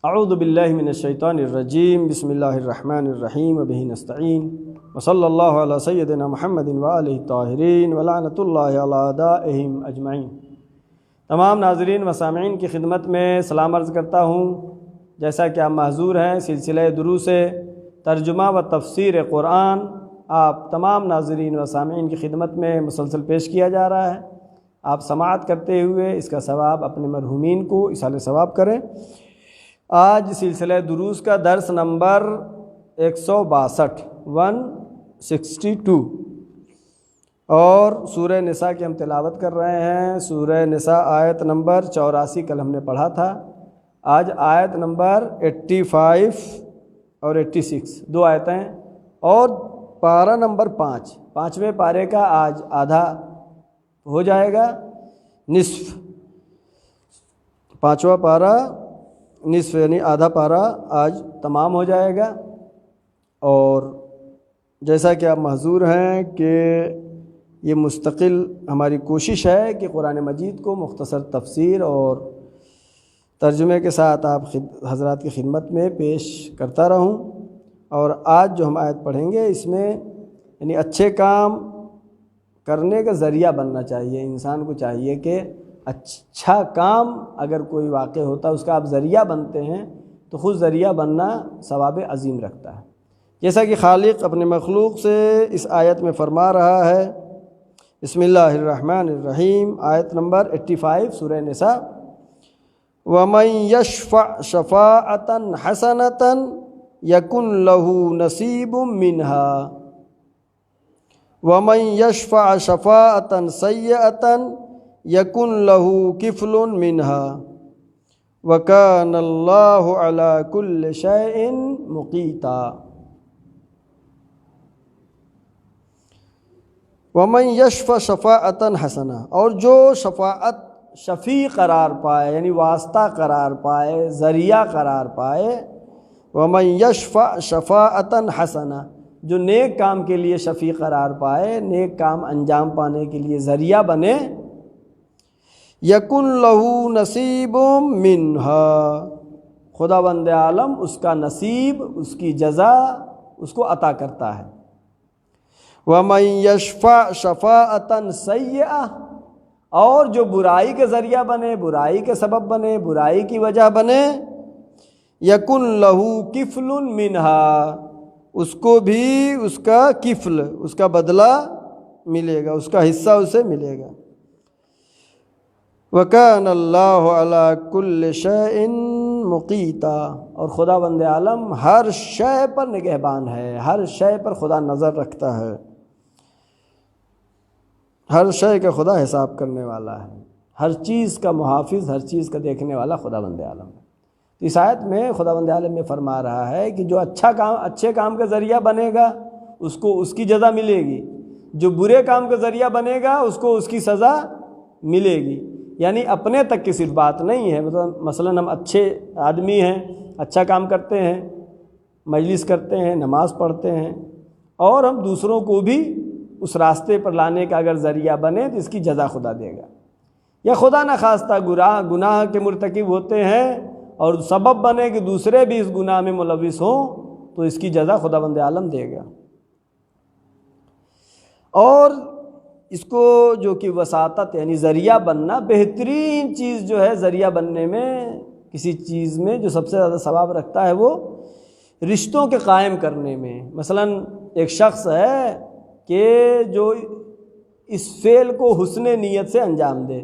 اعوذ باللہ من الشیطان الرجیم، بسم اللہ الرحمن الرحیم، وبہ نستعین، وصلی اللہ علی سیدنا محمد وآلہ الطاہرین، ولعنۃ اللہ علی اعدائہم اجمعین۔ تمام ناظرین و سامعین کی خدمت میں سلام عرض کرتا ہوں۔ جیسا کہ آپ معذور ہیں، سلسلہ دروس ترجمہ و تفسیر قرآن آپ تمام ناظرین و سامعین کی خدمت میں مسلسل پیش کیا جا رہا ہے۔ آپ سماعت کرتے ہوئے اس کا ثواب اپنے مرحومین کو ایصال ثواب کریں۔ آج سلسلہ دروس کا درس نمبر 162 اور سورہ نساء کی ہم تلاوت کر رہے ہیں۔ سورہ نساء آیت نمبر 84 کل ہم نے پڑھا تھا۔ آج آیت نمبر 85 اور 86 دو آیتیں، اور پارہ نمبر 5، پانچویں پارے کا آج آدھا ہو جائے گا، نصف، پانچواں پارہ نصف یعنی آدھا پارہ آج تمام ہو جائے گا۔ اور جیسا کہ آپ معذور ہیں کہ یہ مستقل ہماری کوشش ہے کہ قرآن مجید کو مختصر تفسیر اور ترجمے کے ساتھ آپ حضرات کی خدمت میں پیش کرتا رہوں۔ اور آج جو ہم آیت پڑھیں گے اس میں یعنی اچھے کام کرنے کا ذریعہ بننا چاہیے۔ انسان کو چاہیے کہ اچھا کام اگر کوئی واقع ہوتا ہے اس کا آپ ذریعہ بنتے ہیں تو خود ذریعہ بننا ثواب عظیم رکھتا ہے۔ جیسا کہ خالق اپنے مخلوق سے اس آیت میں فرما رہا ہے، بسم اللہ الرحمن الرحیم، آیت نمبر 85 سورہ نساء، وَمَن يَشْفَعْ شَفَاعَةً حَسَنَةً يَكُنْ لَهُ نَصِيبٌ مِّنْهَا وَمَن يَشْفَعْ شَفَاعَةً سَيِّئَةً یکن لہو کفل منہا وکان اللہ علی کل شیء مقیتا۔ ومن یشفع شفاعۃ حسنہ، اور جو شفاعت شفیع قرار پائے یعنی واسطہ قرار پائے، ذریعہ قرار پائے، ومن یشفع شفاعۃ حسنہ، جو نیک کام کے لیے شفیع قرار پائے، نیک کام انجام پانے کے لیے ذریعہ بنے، یکن لہو نصیب منہا، خداوند عالم اس کا نصیب، اس کی جزا اس کو عطا کرتا ہے۔ ومن یشفع شفاعۃ سیئہ، اور جو برائی کے ذریعہ بنے، برائی کے سبب بنے، برائی کی وجہ بنے، یکن لہو کفل منہا، اس کو بھی اس کا کفل، اس کا بدلہ ملے گا، اس کا حصہ اسے ملے گا۔ وَكَانَ اللَّهُ عَلَى كُلِّ شَيْءٍ مُقِیتًا، اور خداوند عالم ہر شے پر نگہبان ہے، ہر شے پر خدا نظر رکھتا ہے، ہر شے کا خدا حساب کرنے والا ہے، ہر چیز کا محافظ، ہر چیز کا دیکھنے والا خداوند عالم ہے۔ اس آیت میں خداوند عالم میں فرما رہا ہے کہ جو اچھے کام کا ذریعہ بنے گا اس کو اس کی جزا ملے گی، جو برے کام کا ذریعہ بنے گا اس کو اس کی سزا ملے گی۔ یعنی اپنے تک کی صرف بات نہیں ہے، مثلا ہم اچھے آدمی ہیں، اچھا کام کرتے ہیں، مجلس کرتے ہیں، نماز پڑھتے ہیں، اور ہم دوسروں کو بھی اس راستے پر لانے کا اگر ذریعہ بنے تو اس کی جزا خدا دے گا۔ یا خدا نخواستہ گناہ کے مرتکب ہوتے ہیں اور سبب بنے کہ دوسرے بھی اس گناہ میں ملوث ہوں تو اس کی جزا خداوند عالم دے گا۔ اور اس کو جو کہ وساطت یعنی ذریعہ بننا، بہترین چیز جو ہے ذریعہ بننے میں، کسی چیز میں جو سب سے زیادہ ثواب رکھتا ہے وہ رشتوں کے قائم کرنے میں۔ مثلا ایک شخص ہے کہ جو اس فعل کو حسن نیت سے انجام دے،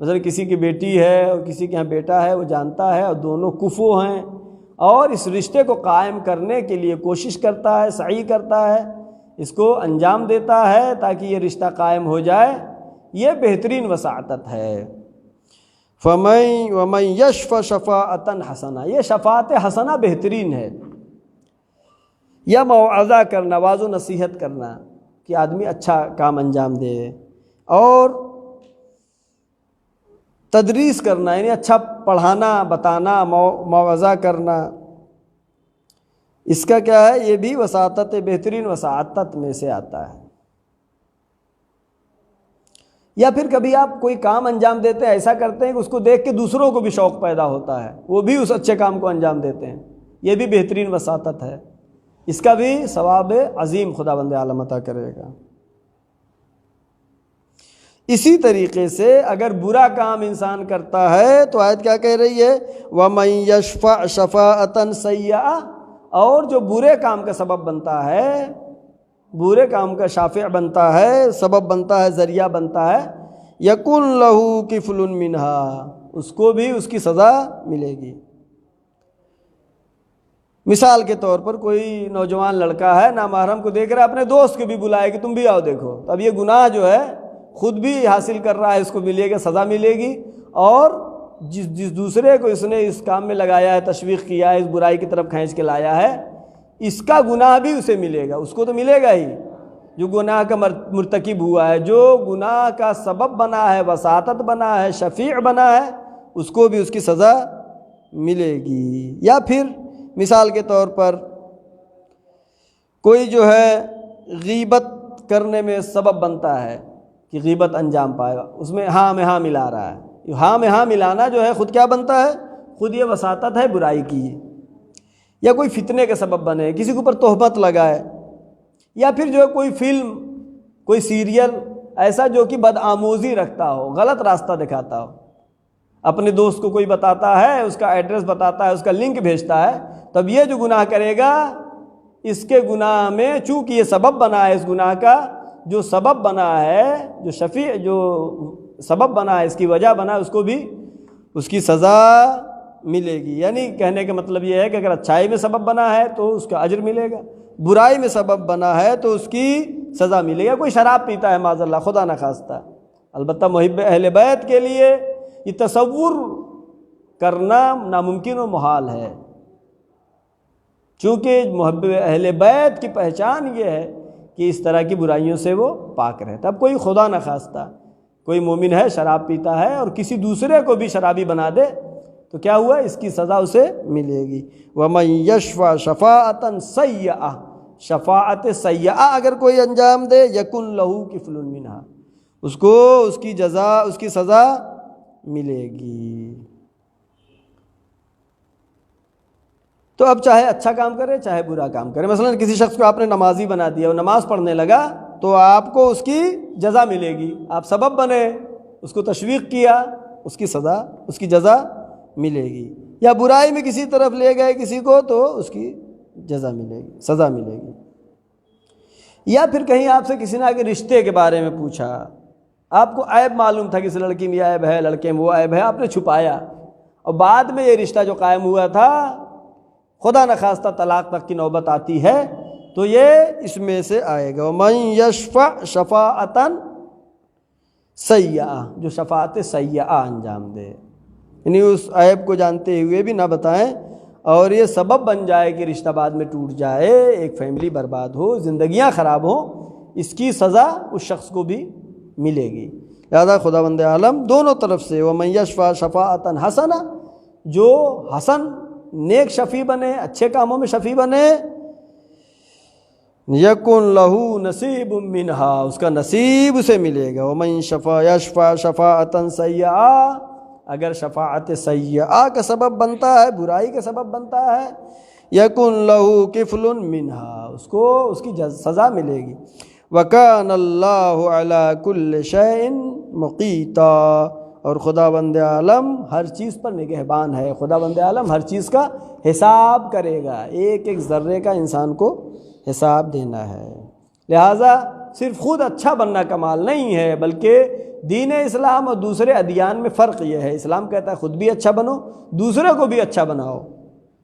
مثلا کسی کی بیٹی ہے اور کسی کے ہاں بیٹا ہے، وہ جانتا ہے اور دونوں کفو ہیں، اور اس رشتے کو قائم کرنے کے لیے کوشش کرتا ہے، سعی کرتا ہے، اس کو انجام دیتا ہے تاکہ یہ رشتہ قائم ہو جائے، یہ بہترین وساطت ہے۔ وَمَن یشفع شفاعۃ حسنہ، یہ شفاعت حسنہ بہترین ہے۔ یا موعظہ کرنا، واعظ و نصیحت کرنا کہ آدمی اچھا کام انجام دے، اور تدریس کرنا یعنی اچھا پڑھانا، بتانا، موعظہ کرنا، اس کا کیا ہے، یہ بھی وساطت، بہترین وساطت میں سے آتا ہے۔ یا پھر کبھی آپ کوئی کام انجام دیتے ہیں، ایسا کرتے ہیں کہ اس کو دیکھ کے دوسروں کو بھی شوق پیدا ہوتا ہے، وہ بھی اس اچھے کام کو انجام دیتے ہیں، یہ بھی بہترین وساطت ہے، اس کا بھی ثواب عظیم خداوند عالم عطا کرے گا۔ اسی طریقے سے اگر برا کام انسان کرتا ہے تو آیت کیا کہہ رہی ہے؟ وَمَن يَشْفَعْ شَفَاعَةً سَيِّئَةً، اور جو برے کام کا سبب بنتا ہے، برے کام کا شافع بنتا ہے، سبب بنتا ہے، ذریعہ بنتا ہے، یکن لہو کفل منہا، اس کو بھی اس کی سزا ملے گی۔ مثال کے طور پر کوئی نوجوان لڑکا ہے، نامحرم کو دیکھ رہا ہے، اپنے دوست کو بھی بلائے کہ تم بھی آؤ دیکھو، اب یہ گناہ جو ہے خود بھی حاصل کر رہا ہے، اس کو ملے گا، سزا ملے گی، اور جس دوسرے کو اس نے اس کام میں لگایا ہے، تشویق کیا ہے، اس برائی کی طرف کھینچ کے لایا ہے، اس کا گناہ بھی اسے ملے گا، اس کو تو ملے گا ہی، جو گناہ کا مرتکب ہوا ہے، جو گناہ کا سبب بنا ہے، وساطت بنا ہے، شفیع بنا ہے، اس کو بھی اس کی سزا ملے گی۔ یا پھر مثال کے طور پر کوئی جو ہے غیبت کرنے میں سبب بنتا ہے کہ غیبت انجام پائے گا، اس میں ہاں میں ہاں ملا رہا ہے، ہاں میں ہاں ملانا جو ہے خود کیا بنتا ہے؟ خود یہ وساطت ہے برائی کی۔ یا کوئی فتنے کے سبب بنے، کسی کے اوپر تہمت لگائے، یا پھر جو ہے کوئی فلم، کوئی سیریل ایسا جو کہ بدآموزی رکھتا ہو، غلط راستہ دکھاتا ہو، اپنے دوست کو کوئی بتاتا ہے، اس کا ایڈریس بتاتا ہے، اس کا لنک بھیجتا ہے، تب یہ جو گناہ کرے گا، اس کے گناہ میں چونکہ یہ سبب بنا ہے، اس گناہ کا جو سبب بنا ہے، جو شفیع جو سبب بنا ہے، اس کی وجہ بنا ہے، اس کو بھی اس کی سزا ملے گی۔ یعنی کہنے کا مطلب یہ ہے کہ اگر اچھائی میں سبب بنا ہے تو اس کا اجر ملے گا، برائی میں سبب بنا ہے تو اس کی سزا ملے گا۔ کوئی شراب پیتا ہے معاذ اللہ، خدا نخواستہ، البتہ محب اہل بیت کے لیے یہ تصور کرنا ناممکن و محال ہے، چونکہ محب اہل بیت کی پہچان یہ ہے کہ اس طرح کی برائیوں سے وہ پاک رہتا۔ اب کوئی خدا نخواستہ کوئی مومن ہے، شراب پیتا ہے اور کسی دوسرے کو بھی شرابی بنا دے تو کیا ہوا؟ اس کی سزا اسے ملے گی۔ وَمَن يَشْفَعْ شَفَاعَةً سَيِّئَةً، شفاعت سیئہ اگر کوئی انجام دے، یکن لہو کفل منہا، اس کو اس کی جزا، اس کی سزا ملے گی۔ تو اب چاہے اچھا کام کرے چاہے برا کام کرے، مثلا کسی شخص کو آپ نے نمازی بنا دیا اور نماز پڑھنے لگا تو آپ کو اس کی جزا ملے گی، آپ سبب بنے، اس کو تشویق کیا، اس کی سزا، اس کی جزا ملے گی۔ یا برائی میں کسی طرف لے گئے کسی کو تو اس کی جزا ملے گی، سزا ملے گی۔ یا پھر کہیں آپ سے کسی نے آگے رشتے کے بارے میں پوچھا، آپ کو عیب معلوم تھا کہ اس لڑکی میں یہ عیب ہے، لڑکے میں وہ عیب ہے، آپ نے چھپایا، اور بعد میں یہ رشتہ جو قائم ہوا تھا خدا نخواستہ طلاق تک کی نوبت آتی ہے تو یہ اس میں سے آئے گا۔ وَمَن يَشْفَعْ شَفَاعَةً سَيِّئَةً، جو شفاعت سیئہ انجام دے، یعنی اس عیب کو جانتے ہوئے بھی نہ بتائیں اور یہ سبب بن جائے کہ رشتہ بعد میں ٹوٹ جائے، ایک فیملی برباد ہو، زندگیاں خراب ہوں، اس کی سزا اس شخص کو بھی ملے گی۔ لہذا خداوند عالم دونوں طرف سے وَمَن يَشْفَعْ شَفَاعَةً حَسَنَةً، جو حسن نیک شفیع بنے، اچھے کاموں میں شفیع بنے، یکن لہو نصیب منہا، اس کا نصیب اسے ملے گا۔ وَمَن یشفع شفاعۃ سیئۃ، اگر شفاعت سیئہ کا سبب بنتا ہے، برائی کا سبب بنتا ہے، یکن لہو کفل منہا، اس کو اس کی سزا ملے گی۔ وَكَانَ اللَّهُ عَلَى كُلِّ شَيْءٍ مُقِیتًا، اور خداوند عالم ہر چیز پر نگہبان ہے، خداوند عالم ہر چیز کا حساب کرے گا، ایک ایک ذرے کا انسان کو حساب دینا ہے۔ لہٰذا صرف خود اچھا بننا کمال نہیں ہے، بلکہ دین اسلام اور دوسرے ادیان میں فرق یہ ہے، اسلام کہتا ہے خود بھی اچھا بنو، دوسروں کو بھی اچھا بناؤ،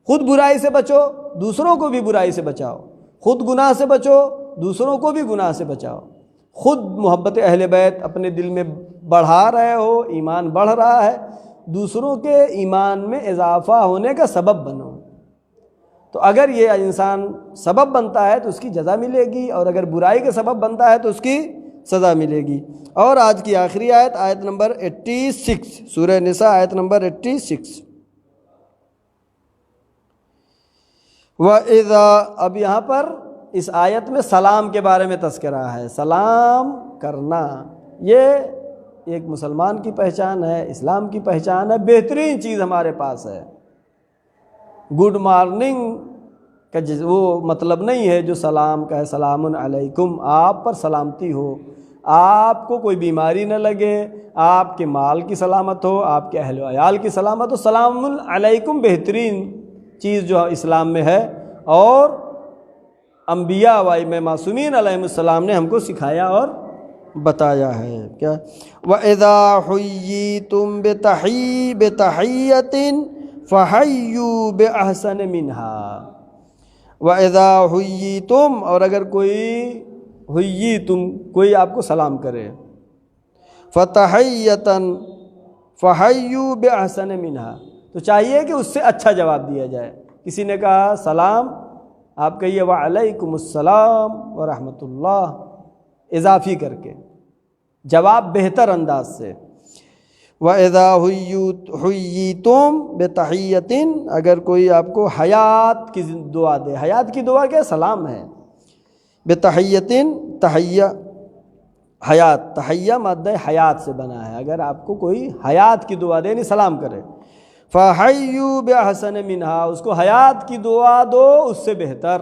خود برائی سے بچو، دوسروں کو بھی برائی سے بچاؤ، خود گناہ سے بچو، دوسروں کو بھی گناہ سے بچاؤ، خود محبت اہل بیت اپنے دل میں بڑھا رہے ہو، ایمان بڑھ رہا ہے، دوسروں کے ایمان میں اضافہ ہونے کا سبب بنو۔ تو اگر یہ انسان سبب بنتا ہے تو اس کی جزا ملے گی، اور اگر برائی کا سبب بنتا ہے تو اس کی سزا ملے گی۔ اور آج کی آخری آیت، آیت نمبر 86، سورہ نساء آیت نمبر 86۔ وَإِذَا، اب یہاں پر اس آیت میں سلام کے بارے میں تذکرہ ہے، سلام کرنا، یہ ایک مسلمان کی پہچان ہے، اسلام کی پہچان ہے، بہترین چیز ہمارے پاس ہے۔ گڈ مارننگ کا وہ مطلب نہیں ہے جو سلام کا ہے، سلام علیکم، آپ پر سلامتی ہو، آپ کو کوئی بیماری نہ لگے، آپ کے مال کی سلامت ہو، آپ کے اہل و عیال کی سلامت ہو۔ سلام علیکم بہترین چیز جو اسلام میں ہے، اور انبیاء و ائمہ معصومین علیہم السلام نے ہم کو سکھایا اور بتایا ہے۔ کیا وَإِذَا حُيِّيتُم بِتَحِيَّةٍ فَحَيُّوا بِأَحْسَنَ مِنْهَا۔ وَإِذَا حُيِّيتُم، اور اگر کوئی آپ کو سلام کرے، فَتَحِيَّةً فَحَيُّوا بِأَحْسَنَ مِنْهَا، تو چاہیے کہ اس سے اچھا جواب دیا جائے۔ کسی نے کہا سلام، آپ کہیے وعلیکم السلام ورحمۃ اللہ، اضافی کر کے، جواب بہتر انداز سے۔ وَإِذَا حُيِّيتُم بِتَحِيَّةٍ، اگر کوئی آپ کو حیات کی دعا دے، حیات کی دعا کیا؟ سلام ہے۔ بِتَحِيَّةٍ، تحیہ، حیات، تحیہ مادہ حیات سے بنا ہے، اگر آپ کو کوئی حیات کی دعا دے یعنی سلام کرے، فَحَيُّوا بِأَحْسَنَ مِنْهَا، اس کو حیات کی دعا دو اس سے بہتر،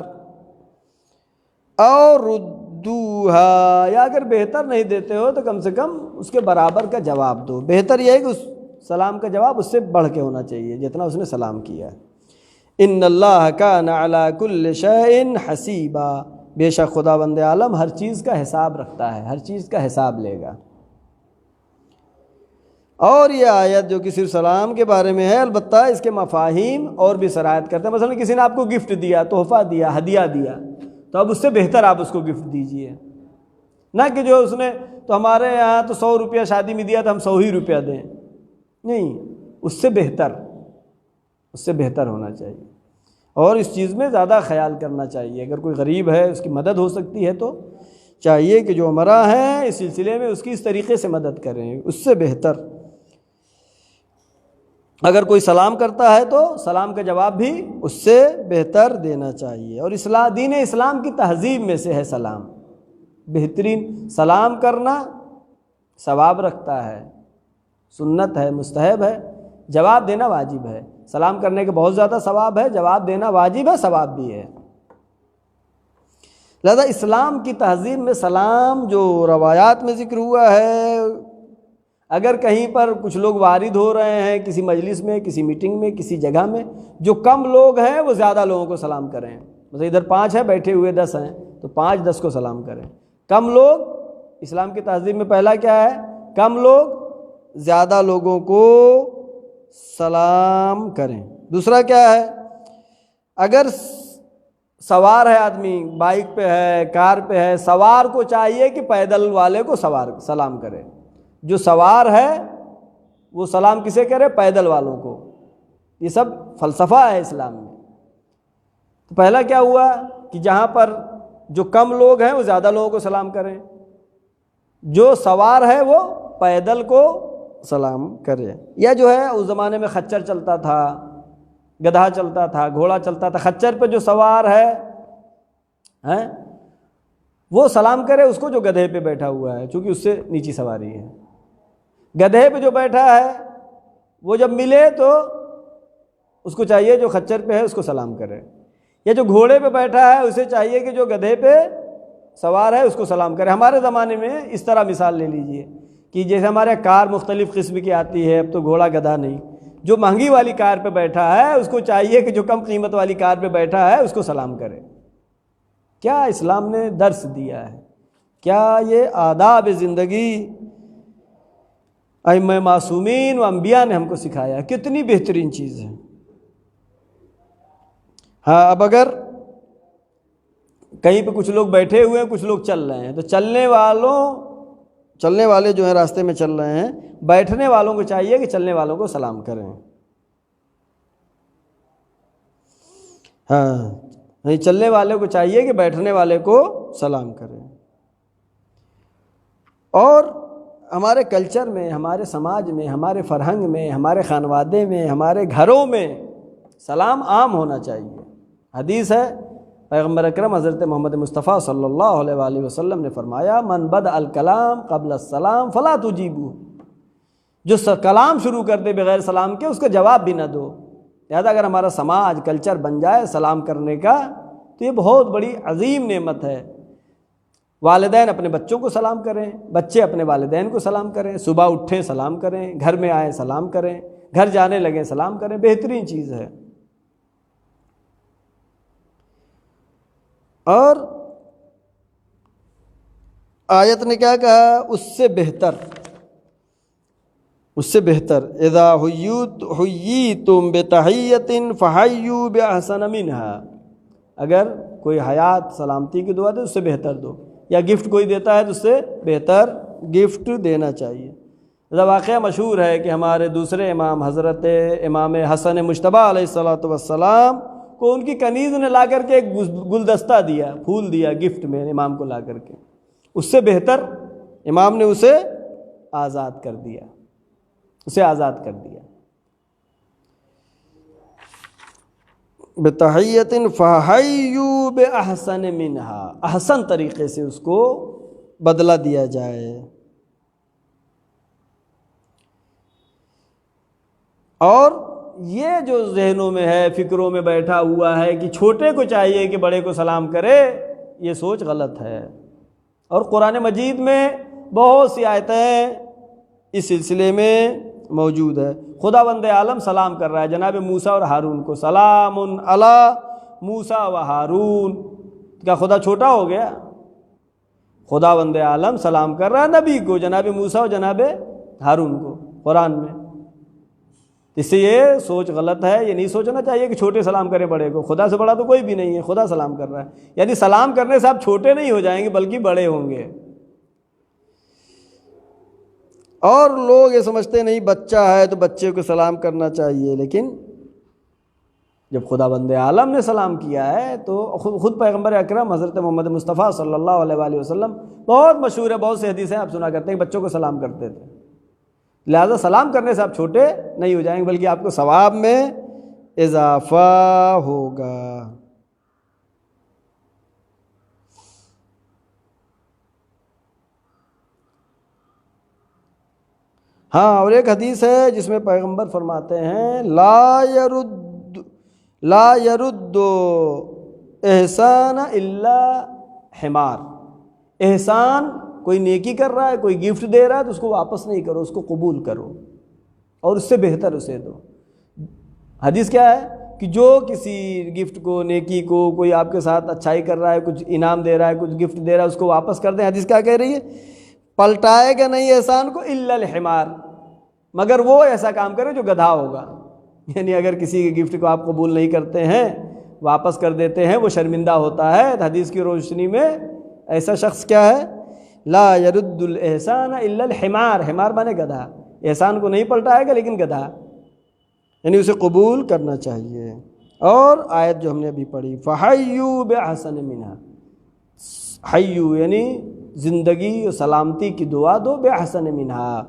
اور ردوہا، یا اگر بہتر نہیں دیتے ہو تو کم سے کم اس کے برابر کا جواب دو۔ بہتر یہ ہے کہ اس سلام کا جواب اس سے بڑھ کے ہونا چاہیے جتنا اس نے سلام کیا ہے۔ ان اللہ کان علی کل شیء حسیبا، بے شک خداوند عالم ہر چیز کا حساب رکھتا ہے، ہر چیز کا حساب لے گا۔ اور یہ آیت جو کہ صرف سلام کے بارے میں ہے، البتہ اس کے مفاہیم اور بھی سرایت کرتے ہیں۔ مثلا کسی نے آپ کو گفٹ دیا، تحفہ دیا، ہدیہ دیا، تو اب اس سے بہتر آپ اس کو گفٹ دیجئے، نہ کہ جو اس نے تو ہمارے یہاں تو 100 روپیہ شادی میں دیا تو ہم 100 ہی روپیہ دیں، نہیں، اس سے بہتر ہونا چاہیے، اور اس چیز میں زیادہ خیال کرنا چاہیے۔ اگر کوئی غریب ہے، اس کی مدد ہو سکتی ہے تو چاہیے کہ جو ہمارا ہے اس سلسلے میں اس کی اس طریقے سے مدد کریں، اس سے بہتر۔ اگر کوئی سلام کرتا ہے تو سلام کا جواب بھی اس سے بہتر دینا چاہیے، اور دین اسلام کی تہذیب میں سے ہے سلام، بہترین سلام کرنا ثواب رکھتا ہے، سنت ہے، مستحب ہے، جواب دینا واجب ہے۔ سلام کرنے کے بہت زیادہ ثواب ہے، جواب دینا واجب ہے، ثواب بھی ہے۔ لہذا اسلام کی تہذیب میں سلام جو روایات میں ذکر ہوا ہے، اگر کہیں پر کچھ لوگ وارد ہو رہے ہیں کسی مجلس میں، کسی میٹنگ میں، کسی جگہ میں، جو کم لوگ ہیں وہ زیادہ لوگوں کو سلام کریں، مثلا ادھر 5 ہیں، بیٹھے ہوئے 10 ہیں، تو 5 10 کو سلام کریں۔ کم لوگ، اسلام کی تہذیب میں پہلا کیا ہے؟ کم لوگ زیادہ لوگوں کو سلام کریں۔ دوسرا کیا ہے؟ اگر سوار ہے آدمی، بائک پہ ہے، کار پہ ہے، سوار کو چاہیے کہ پیدل والے کو سلام کرے۔ جو سوار ہے وہ سلام کسے کرے؟ پیدل والوں کو۔ یہ سب فلسفہ ہے اسلام میں۔ تو پہلا کیا ہوا کہ جہاں پر جو کم لوگ ہیں وہ زیادہ لوگوں کو سلام کریں، جو سوار ہے وہ پیدل کو سلام کرے۔ یا جو ہے اس زمانے میں خچر چلتا تھا، گدھا چلتا تھا، گھوڑا چلتا تھا، خچر پہ جو سوار ہے وہ سلام کرے اس کو جو گدھے پہ بیٹھا ہوا ہے، چونکہ اس سے نیچی سواری ہے۔ گدھے پہ جو بیٹھا ہے وہ جب ملے تو اس کو چاہیے جو خچر پہ ہے اس کو سلام کرے، یا جو گھوڑے پہ بیٹھا ہے اسے چاہیے کہ جو گدھے پہ سوار ہے اس کو سلام کرے۔ ہمارے زمانے میں اس طرح مثال لے لیجئے کہ جیسے ہمارے کار مختلف قسم کی آتی ہے، اب تو گھوڑا گدھا نہیں، جو مہنگی والی کار پہ بیٹھا ہے اس کو چاہیے کہ جو کم قیمت والی کار پہ بیٹھا ہے اس کو سلام کرے۔ کیا اسلام نے درس دیا ہے، کیا یہ آداب زندگی ائمہ معصومین و انبیاء نے ہم کو سکھایا ہے، کتنی بہترین چیز ہے۔ ہاں، اب اگر کہیں پہ کچھ لوگ بیٹھے ہوئے ہیں، کچھ لوگ چل رہے ہیں، تو چلنے والے جو ہیں راستے میں چل رہے ہیں، بیٹھنے والوں کو چاہیے کہ چلنے والوں کو سلام کریں۔ ہاں، نہیں، چلنے والے کو چاہیے کہ بیٹھنے والے کو سلام کریں۔ اور ہمارے کلچر میں، ہمارے سماج میں، ہمارے فرہنگ میں، ہمارے خانوادے میں، ہمارے گھروں میں سلام عام ہونا چاہیے۔ حدیث ہے، پیغمبر اکرم حضرت محمد مصطفیٰ صلی اللہ علیہ وآلہ وسلم نے فرمایا، من بدأ الکلام قبل السلام فلا تجیبوہ، جو کلام شروع کر دے بغیر سلام کے اس کا جواب بھی نہ دو۔ لہذا اگر ہمارا سماج کلچر بن جائے سلام کرنے کا تو یہ بہت بڑی عظیم نعمت ہے۔ والدین اپنے بچوں کو سلام کریں، بچے اپنے والدین کو سلام کریں، صبح اٹھیں سلام کریں، گھر میں آئیں سلام کریں، گھر جانے لگیں سلام کریں، بہترین چیز ہے۔ اور آیت نے کیا کہا؟ اس سے بہتر، اس سے بہتر اذا حییتم بتحیۃ فحیوا باحسن منہا، اگر کوئی حیات سلامتی کی دعا دے اس سے بہتر دو، یا گفٹ کوئی دیتا ہے تو اس سے بہتر گفٹ دینا چاہیے۔ واقعہ مشہور ہے کہ ہمارے دوسرے امام حضرت امام حسن مجتبیٰ علیہ الصلوۃ والسلام کو ان کی کنیز نے لا کر کے ایک گلدستہ دیا، پھول دیا گفٹ میں امام کو لا کر کے، اس سے بہتر امام نے اسے آزاد کر دیا، اسے آزاد کر دیا۔ بتحیۃ فحیوا باحسن منہا، احسن طریقے سے اس کو بدلہ دیا جائے۔ اور یہ جو ذہنوں میں ہے، فکروں میں بیٹھا ہوا ہے کہ چھوٹے کو چاہیے کہ بڑے کو سلام کرے، یہ سوچ غلط ہے۔ اور قرآن مجید میں بہت سی آیتیں اس سلسلے میں موجود ہے۔ خداوند عالم سلام کر رہا ہے جناب موسیٰ اور ہارون کو، سلام علی موسیٰ و ہارون۔ کیا خدا چھوٹا ہو گیا؟ خداوند عالم سلام کر رہا ہے نبی کو، جناب موسیٰ اور جناب ہارون کو قرآن میں۔ اس سے یہ سوچ غلط ہے، یہ نہیں سوچنا چاہیے کہ چھوٹے سلام کریں بڑے کو، خدا سے بڑا تو کوئی بھی نہیں ہے، خدا سلام کر رہا ہے، یعنی سلام کرنے سے آپ چھوٹے نہیں ہو جائیں گے بلکہ بڑے ہوں گے۔ اور لوگ یہ سمجھتے نہیں بچہ ہے تو بچے کو سلام کرنا چاہیے، لیکن جب خداوند عالم نے سلام کیا ہے تو خود پیغمبر اکرم حضرت محمد مصطفیٰ صلی اللہ علیہ وآلہ وسلم، بہت مشہور ہے، بہت سی حدیثیں آپ سنا کرتے ہیں کہ بچوں کو سلام کرتے تھے۔ لہذا سلام کرنے سے آپ چھوٹے نہیں ہو جائیں گے بلکہ آپ کو ثواب میں اضافہ ہوگا۔ ہاں، اور ایک حدیث ہے جس میں پیغمبر فرماتے ہیں لا يرد احسان الا حمار، احسان کوئی نیکی کر رہا ہے، کوئی گفٹ دے رہا ہے تو اس کو واپس نہیں کرو، اس کو قبول کرو اور اس سے بہتر اسے دو۔ حدیث کیا ہے کہ جو کسی گفٹ کو، نیکی کو، کوئی آپ کے ساتھ اچھائی کر رہا ہے، کچھ انعام دے رہا ہے، کچھ گفٹ دے رہا ہے، اس کو واپس کر دیں۔ حدیث کیا کہہ رہی ہے؟ پلٹائے گا نہیں احسان کو الا الحمار، مگر وہ ایسا کام کرے جو گدھا ہوگا۔ یعنی اگر کسی کے گفٹ کو آپ قبول نہیں کرتے ہیں، واپس کر دیتے ہیں، وہ شرمندہ ہوتا ہے۔ حدیث کی روشنی میں ایسا شخص کیا ہے؟ لا يرد الاحسان الا الحمار، حمار مانے گدھا، احسان کو نہیں پلٹائے گا لیکن گدھا، یعنی اسے قبول کرنا چاہیے۔ اور آیت جو ہم نے ابھی پڑھی فحیوا باحسن منہا، حیو یعنی زندگی اور سلامتی کی دعا دو، باحسن منہا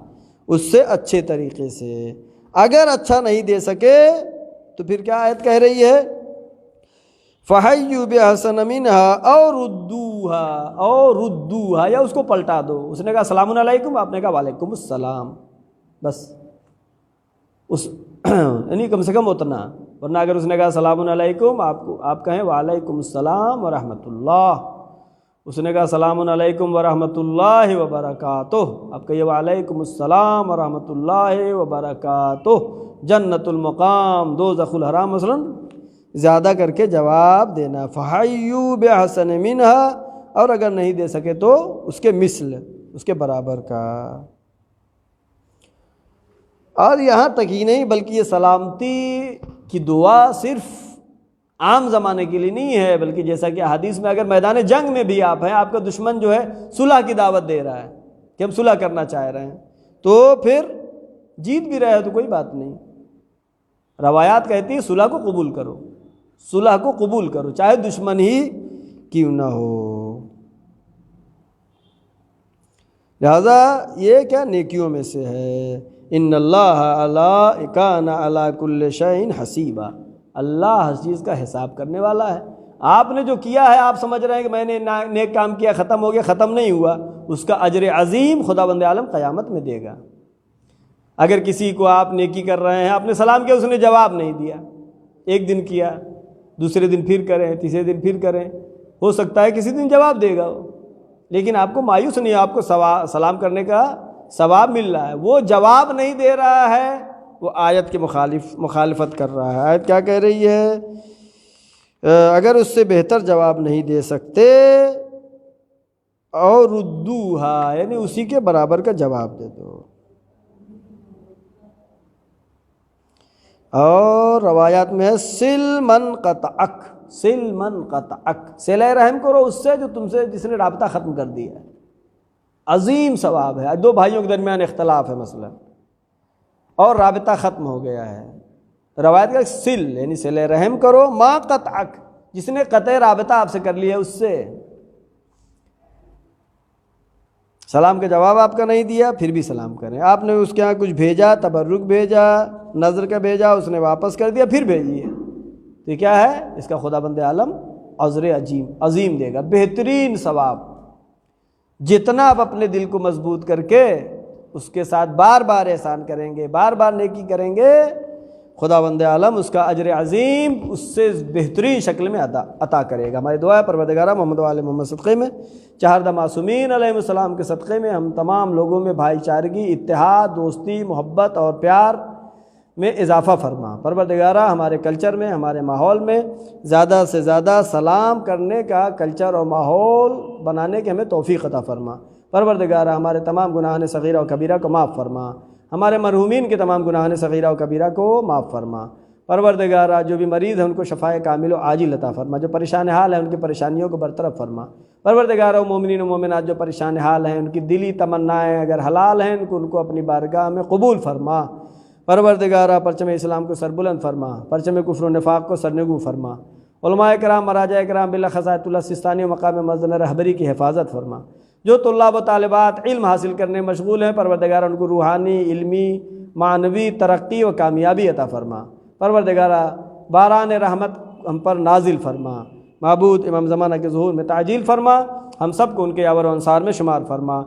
اس سے اچھے طریقے سے۔ اگر اچھا نہیں دے سکے تو پھر کیا آیت کہہ رہی ہے؟ فحیوا باحسن منہا اور ردوہا، یا اس کو پلٹا دو۔ اس نے کہا السلام علیکم، آپ نے کہا وعلیکم السلام، بس اس یعنی کم سے کم اتنا۔ ورنہ اگر اس نے کہا السلام علیکم، آپ کہیں وعلیکم السلام ورحمۃ اللہ۔ اس نے کہا السلام علیکم ورحمۃ اللہ وبرکاتہ، آپ کہیے وعلیکم السلام ورحمۃ اللہ وبرکاتہ۔ جنت المقام، دوزخ الحرام مثلا زیادہ کر کے جواب دینا، فحیوا باحسن منہا، اور اگر نہیں دے سکے تو اس کے مثل، اس کے برابر کا۔ اور یہاں تک ہی نہیں بلکہ یہ سلامتی کی دعا صرف عام زمانے کے لیے نہیں ہے، بلکہ جیسا کہ حدیث میں اگر میدان جنگ میں بھی آپ ہیں، آپ کا دشمن جو ہے صلح کی دعوت دے رہا ہے کہ ہم صلح کرنا چاہ رہے ہیں، تو پھر جیت بھی رہے تو کوئی بات نہیں۔ روایات کہتی ہے صلح کو قبول کرو، صلح کو قبول کرو چاہے دشمن ہی کیوں نہ ہو۔ لہذا یہ کیا نیکیوں میں سے ہے، ان اللہ کان علی کل شیء حسیبا، اللہ ہر چیز کا حساب کرنے والا ہے۔ آپ نے جو کیا ہے، آپ سمجھ رہے ہیں کہ میں نے نیک کام کیا ختم ہو گیا، ختم نہیں ہوا، اس کا اجر عظیم خداوند عالم قیامت میں دے گا۔ اگر کسی کو آپ نیکی کر رہے ہیں، آپ نے سلام کیا، اس نے جواب نہیں دیا، ایک دن کیا، دوسرے دن پھر کریں، تیسرے دن پھر کریں، ہو سکتا ہے کسی دن جواب دے گا وہ، لیکن آپ کو مایوس نہیں، آپ کو سلام کرنے کا ثواب مل رہا ہے۔ وہ جواب نہیں دے رہا ہے، وہ آیت کے مخالفت کر رہا ہے۔ آیت کیا کہہ رہی ہے؟ اگر اس سے بہتر جواب نہیں دے سکتے اور ردوہا، یعنی اسی کے برابر کا جواب دے دو۔ اور روایات میں ہے سل من قطعک، سل من قطعک، صلہ رحم کرو اس سے جو تم سے جس نے رابطہ ختم کر دیا ہے۔ عظیم ثواب ہے، دو بھائیوں کے درمیان اختلاف ہے مثلا اور رابطہ ختم ہو گیا ہے، روایت کا سل یعنی صلہ رحم کرو، ما قطعک، جس نے قطع رابطہ آپ سے کر لیا ہے اس سے۔ سلام کا جواب آپ کا نہیں دیا، پھر بھی سلام کریں۔ آپ نے اس کے یہاں کچھ بھیجا، تبرک بھیجا، نظر کا بھیجا، اس نے واپس کر دیا، پھر بھیجیے، تو کیا ہے؟ اس کا خدا بند عالم عذر عظیم دے گا، بہترین ثواب۔ جتنا آپ اپنے دل کو مضبوط کر کے اس کے ساتھ بار بار احسان کریں گے، بار بار نیکی کریں گے، خدا بند عالم اس کا اجر عظیم اس سے بہترین شکل میں عطا کرے گا۔ ہماری دعا ہے پروردگارہ محمد و آل محمد صدقے میں، چہاردہ معصومین علیہ السلام کے صدقے میں ہم تمام لوگوں میں بھائی چارگی، اتحاد، دوستی، محبت اور پیار میں اضافہ فرما۔ پروردگارہ ہمارے کلچر میں، ہمارے ماحول میں زیادہ سے زیادہ سلام کرنے کا کلچر اور ماحول بنانے کے ہمیں توفیق عطا فرما۔ پروردگارہ ہمارے تمام گناہان صغیرہ و کبیرہ کو معاف فرما، ہمارے مرحومین کے تمام گناہان صغیرہ و کبیرہ کو معاف فرما۔ پروردگارہ جو بھی مریض ہیں ان کو شفائے کامل و عاجل عطا فرما، جو پریشان حال ہیں ان کی پریشانیوں کو برطرف فرما۔ پروردگارہ مومنین و مومنات جو پریشان حال ہیں ان کی دلی تمنائیں اگر حلال ہیں ان کو اپنی بارگاہ میں قبول فرما۔ پروردگارہ پرچم اسلام کو سربلند فرما، پرچم کفر و نفاق کو سرنگو فرما۔ علماء کرام، مراجع کرام، بالاخص آیت اللہ سستانی و مقام معظم رہبری کی حفاظت فرما۔ جو طلاب و طالبات علم حاصل کرنے مشغول ہیں پروردگارہ ان کو روحانی، علمی، معنوی ترقی و کامیابی عطا فرما۔ پروردگارہ باران رحمت ہم پر نازل فرما۔ معبود امام زمانہ کے ظہور میں تعجیل فرما، ہم سب کو ان کے یاور و انصار میں شمار فرما۔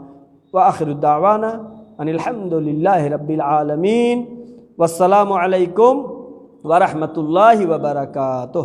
وآخر الدعوانا ان الحمد للہ رب العالمین، والسلام علیکم ورحمۃ اللہ وبرکاتہ۔